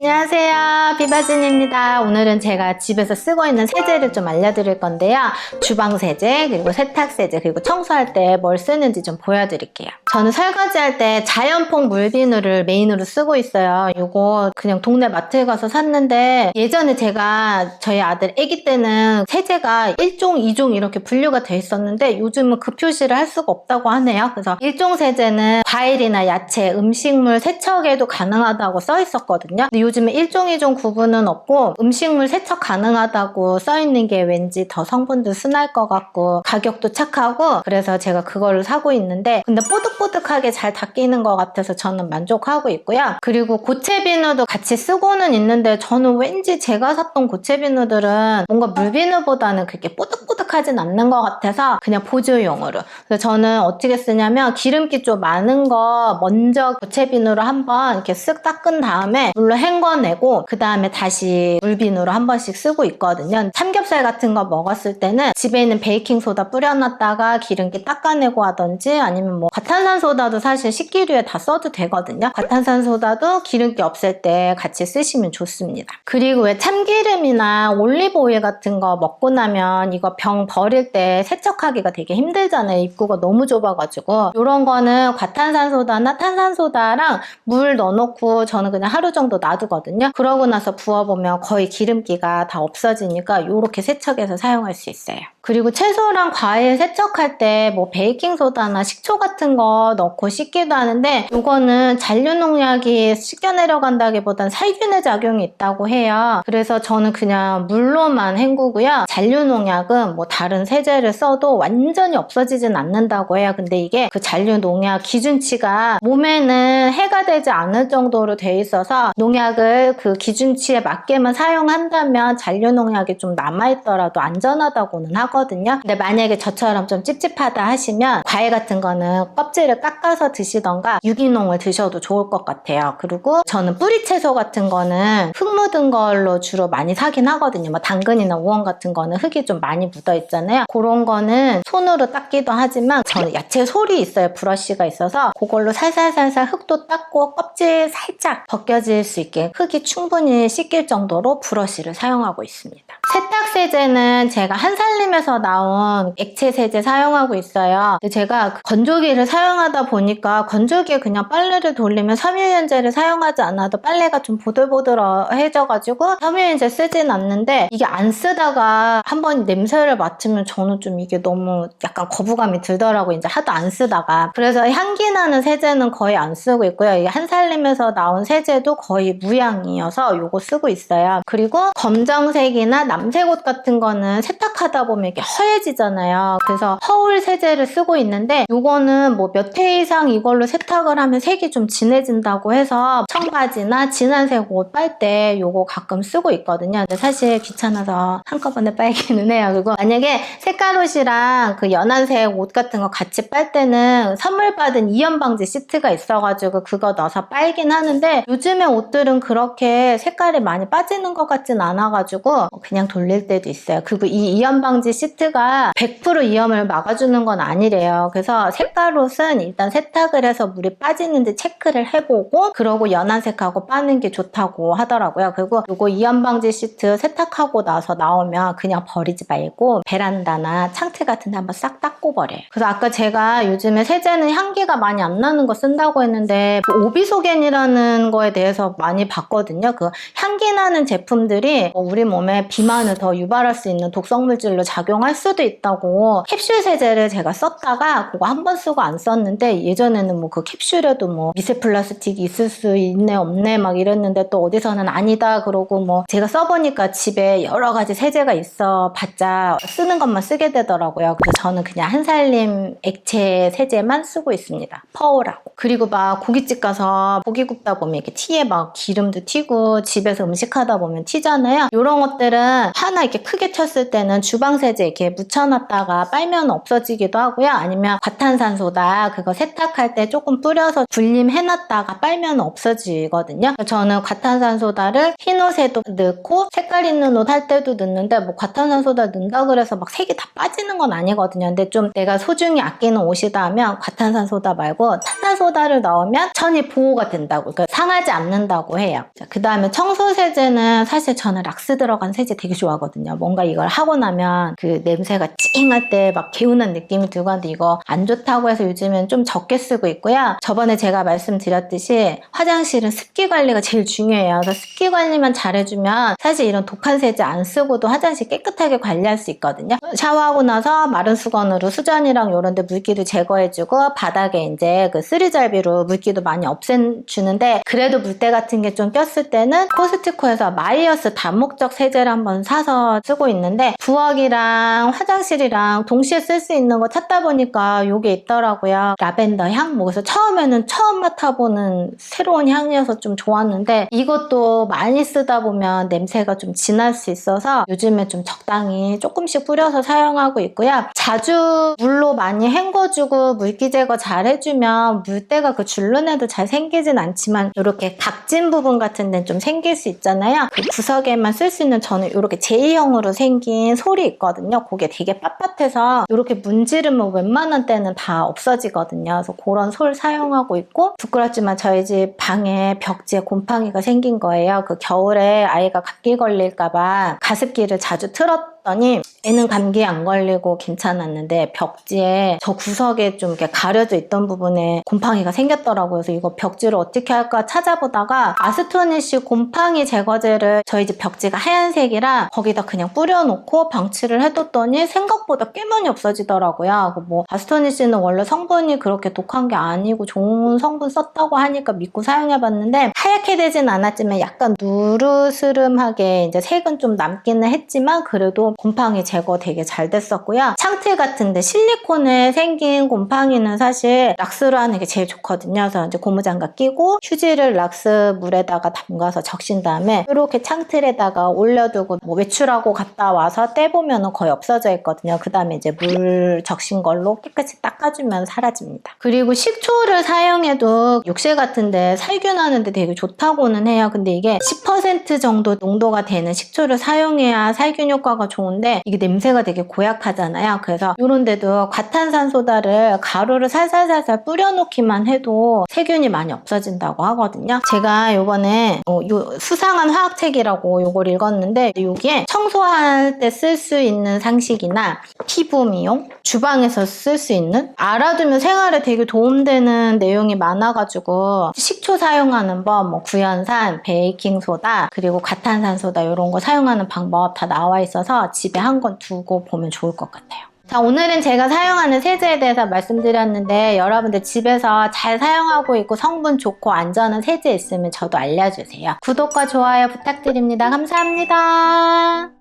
안녕하세요, 비바진입니다. 오늘은 제가 집에서 쓰고 있는 세제를 좀 알려드릴 건데요. 주방 세제, 그리고 세탁 세제, 그리고 청소할 때 뭘 쓰는지 좀 보여드릴게요. 저는 설거지할 때 자연폭 물비누를 메인으로 쓰고 있어요. 이거 그냥 동네 마트에 가서 샀는데, 예전에 제가 저희 아들 아기 때는 세제가 1종, 2종 이렇게 분류가 돼 있었는데 요즘은 그 표시를 할 수가 없다고 하네요. 그래서 1종 세제는 과일이나 야채, 음식물 세척에도 가능하다고 써 있었거든요. 근데 요즘에 1종, 2종 구분은 없고 음식물 세척 가능하다고 써있는 게 왠지 더 성분도 순할 것 같고 가격도 착하고, 그래서 제가 그거를 사고 있는데, 근데 뽀득뽀득하게 잘 닦이는 것 같아서 저는 만족하고 있고요. 그리고 고체 비누도 같이 쓰고는 있는데 저는 왠지 제가 샀던 고체 비누들은 뭔가 물비누보다는 그렇게 뽀득뽀득하진 않는 것 같아서 그냥 보조용으로. 그래서 저는 어떻게 쓰냐면 기름기 좀 많은 거 먼저 고체 비누로 한번 이렇게 쓱 닦은 다음에 물로 헹궈내고 그 다음에 다시 물비누로 한 번씩 쓰고 있거든요. 삼겹살 같은 거 먹었을 때는 집에 있는 베이킹소다 뿌려놨다가 기름기 닦아내고 하던지, 아니면 뭐 과탄산소다도 사실 식기류에 다 써도 되거든요. 과탄산소다도 기름기 없앨 때 같이 쓰시면 좋습니다. 그리고 왜 참기름이나 올리브 오일 같은 거 먹고 나면 이거 병 버릴 때 세척하기가 되게 힘들잖아요. 입구가 너무 좁아가지고. 이런 거는 과탄산소다나 탄산소다랑 물 넣어놓고 저는 그냥 하루 정도 놔두거든요. 그러고 나서 부어보면 거의 기름기가 다 없어지니까 이렇게 세척해서 사용할 수 있어요. 그리고 채소랑 과일 세척할 때 뭐 베이킹소다나 식초 같은 거 넣고 씻기도 하는데, 이거는 잔류농약이 씻겨 내려간다기보단 살균의 작용이 있다고 해요. 그래서 저는 그냥 물로만 헹구고요. 잔류농약은 뭐 다른 세제를 써도 완전히 없어지진 않는다고 해요. 근데 이게 그 잔류농약 기준치가 몸에는 해가 되지 않을 정도로 돼 있어서 농약을 그 기준치에 맞게만 사용한다면 잔류농약이 좀 남아있더라도 안전하다고는 하거든요. 근데 만약에 저처럼 좀 찝찝하다 하시면 과일 같은 거는 껍질을 깎아서 드시던가 유기농을 드셔도 좋을 것 같아요. 그리고 저는 뿌리채소 같은 거는 흙 묻은 걸로 주로 많이 사긴 하거든요. 뭐 당근이나 우엉 같은 거는 흙이 좀 많이 묻어 있잖아요. 그런 거는 손으로 닦기도 하지만 저는 야채 솔이 있어요. 브러쉬가 있어서 그걸로 살살살살 흙도 닦고 껍질 살짝 벗겨질 수 있게 흙이 충분히 씻길 정도로 브러쉬를 사용하고 있습니다. 세탁세제는 제가 한살림에서 나온 액체 세제 사용하고 있어요. 근데 제가 건조기를 사용하다 보니까 건조기에 그냥 빨래를 돌리면 섬유유연제를 사용하지 않아도 빨래가 좀 보들보들해져가지고 섬유유연제 쓰진 않는데, 이게 안 쓰다가 한번 냄새를 맡으면 저는 좀 이게 너무 약간 거부감이 들더라고요. 이제 하도 안 쓰다가. 그래서 향기 나는 세제는 거의 안 쓰고 있고요. 이게 한살림에서 나온 세제도 거의 무향이어서 요거 쓰고 있어요. 그리고 검정색이나 남색 옷 같은 거는 세탁하다 보면 이렇게 허해지잖아요. 그래서 허울 세제를 쓰고 있는데, 요거는 뭐 몇 회 이상 이걸로 세탁을 하면 색이 좀 진해진다고 해서 청바지나 진한색 옷 빨 때 요거 가끔 쓰고 있거든요. 근데 사실 귀찮아서 한꺼번에 빨기는 해요. 그리고 만약에 색깔 옷이랑 그 연한색 옷 같은 거 같이 빨 때는 선물 받은 이염 방지 시트가 있어가지고 그거 넣어서 빨긴 하는데, 요즘에 옷들은 그렇게 색깔이 많이 빠지는 것 같진 않아가지고 그냥 돌릴 때도 있어요. 그리고 이 이염 방지 시트가 100% 이염을 막아주는 건 아니래요. 그래서 색깔 옷은 일단 세탁을 해서 물이 빠지는지 체크를 해보고 그러고 연한색하고 빠는 게 좋다고 하더라고요. 그리고 이거 이염 방지 시트 세탁하고 나서 나오면 그냥 버리지 말고 베란다나 창틀 같은 데 한번 싹 닦고 버려요. 그래서 아까 제가 요즘에 세제는 향기가 많이 안 나는 거 쓴다고 했는데, 그 오비소겐이라는 거에 대해서 많이 봤거든요. 그 향기 나는 제품들이 우리 몸에 비만을 더 유발할 수 있는 독성물질로 작용할 수도 있다고. 캡슐 세제를 제가 썼다가 그거 한 번 쓰고 안 썼는데, 예전에는 뭐 그 캡슐에도 뭐 미세 플라스틱이 있을 수 있네 없네 막 이랬는데, 또 어디서는 아니다 그러고, 뭐 제가 써보니까 집에 여러 가지 세제가 있어 봤자 쓰는 것만 쓰게 되더라고요. 그래서 저는 그냥 한살림 액체 세제만 쓰고 있습니다. 퍼오라고. 그리고 막 고깃집 가서 고기 굽다 보면 이렇게 티에 막 기름도 튀고 집에서 음식하다 보면 튀잖아요. 이런 것들은 하나 이렇게 크게 쳤을 때는 주방세제 이렇게 묻혀놨다가 빨면 없어지기도 하고요. 아니면 과탄산소다 그거 세탁할 때 조금 뿌려서 불림해놨다가 빨면 없어지거든요. 저는 과탄산소다를 흰 옷에도 넣고 색깔 있는 옷 할 때도 넣는데 뭐 과탄산소다 넣는다 그래서 막 색이 다 빠지는 건 아니거든요. 근데 좀 내가 소중히 아끼는 옷이다 하면 과탄산소다 말고 탄산소다를 넣으면 천이 보호가 된다고, 그러니까 상하지 않는다고 해요. 그 다음에 청소세제는 사실 저는 락스 들어간 세제 되게 좋아하거든요. 뭔가 이걸 하고 나면 그 냄새가 찡할 때 막 개운한 느낌이 들고 하는데 이거 안 좋다고 해서 요즘엔 좀 적게 쓰고 있고요. 저번에 제가 말씀드렸듯이 화장실은 습기 관리가 제일 중요해요. 그래서 습기 관리만 잘해주면 사실 이런 독한 세제 안 쓰고도 화장실 깨끗하게 관리할 수 있거든요. 샤워하고 나서 마른 수건으로 수전이랑 이런 데 물기도 제거해주고 바닥에 이제 그 쓰리잘비로 물기도 많이 없애주는데, 그래도 물때 같은 게 좀 꼈을 때는 코스트코에서 마이어스 다목적 세제를 한번 사서 쓰고 있는데, 부엌이랑 화장실이랑 동시에 쓸 수 있는 거 찾다 보니까 이게 있더라고요. 라벤더 향? 뭐 그래서 처음에는 처음 맡아보는 새로운 향이어서 좀 좋았는데, 이것도 많이 쓰다 보면 냄새가 좀 진할 수 있어서 요즘에 좀 적당히 조금씩 뿌려서 사용하고 있고요. 자주 물로 많이 헹궈주고 물기 제거 잘 해주면 물때가 그 줄눈에도 잘 생기진 않지만 이렇게 각진 부분 같은 데는 좀 생길 수 있잖아요. 그 구석에만 쓸 수 있는, 저는 이렇게 J형으로 생긴 솔이 있거든요. 그게 되게 빳빳해서 이렇게 문지르면 웬만한 때는 다 없어지거든요. 그래서 그런 솔 사용하고 있고, 부끄럽지만 저희 집 방에 벽지에 곰팡이가 생긴 거예요. 그 겨울에 아이가 감기 걸릴까봐 가습기를 자주 틀었더니 애는 감기 안 걸리고 괜찮았는데 벽지에 저 구석에 좀 이렇게 가려져 있던 부분에 곰팡이가 생겼더라고요. 그래서 이거 벽지를 어떻게 할까 찾아보다가 아스토니시 곰팡이 제거제를, 저희 집 벽지가 하얀색이라 거기다 그냥 뿌려놓고 방치를 해뒀더니 생각보다 꽤 많이 없어지더라고요. 뭐 아스토니시는 원래 성분이 그렇게 독한 게 아니고 좋은 성분 썼다고 하니까 믿고 사용해봤는데 하얗게 되진 않았지만 약간 누르스름하게 이제 색은 좀 남기는 했지만 그래도 곰팡이 제거 되게 잘 됐었고요. 창틀 같은데 실리콘에 생긴 곰팡이는 사실 락스로 하는 게 제일 좋거든요. 그래서 이제 고무장갑 끼고 휴지를 락스 물에다가 담가서 적신 다음에 이렇게 창틀에다가 올려두고 뭐 외출하고 갔다 와서 떼보면 거의 없어져 있거든요. 그 다음에 이제 물 적신 걸로 깨끗이 닦아주면 사라집니다. 그리고 식초를 사용해도 욕실 같은데 살균 하는데 되게 좋다고는 해요. 근데 이게 10% 정도 농도가 되는 식초를 사용해야 살균 효과가 좋은데 이게 냄새가 되게 고약하잖아요. 그래서 이런 데도 과탄산소다를 가루를 살살살살 뿌려놓기만 해도 세균이 많이 없어진다고 하거든요. 제가 요번에 요 수상한 화학책이라고 요걸 읽었는데, 여기에 청소할 때 쓸 수 있는 상식이나 피부 미용, 주방에서 쓸 수 있는, 알아두면 생활에 되게 도움되는 내용이 많아가지고 식초 사용하는 법, 뭐 구연산, 베이킹소다, 그리고 과탄산소다 이런 거 사용하는 방법 다 나와 있어서 집에 한 권 두고 보면 좋을 것 같아요. 자, 오늘은 제가 사용하는 세제에 대해서 말씀드렸는데 여러분들 집에서 잘 사용하고 있고 성분 좋고 안전한 세제 있으면 저도 알려주세요. 구독과 좋아요 부탁드립니다. 감사합니다.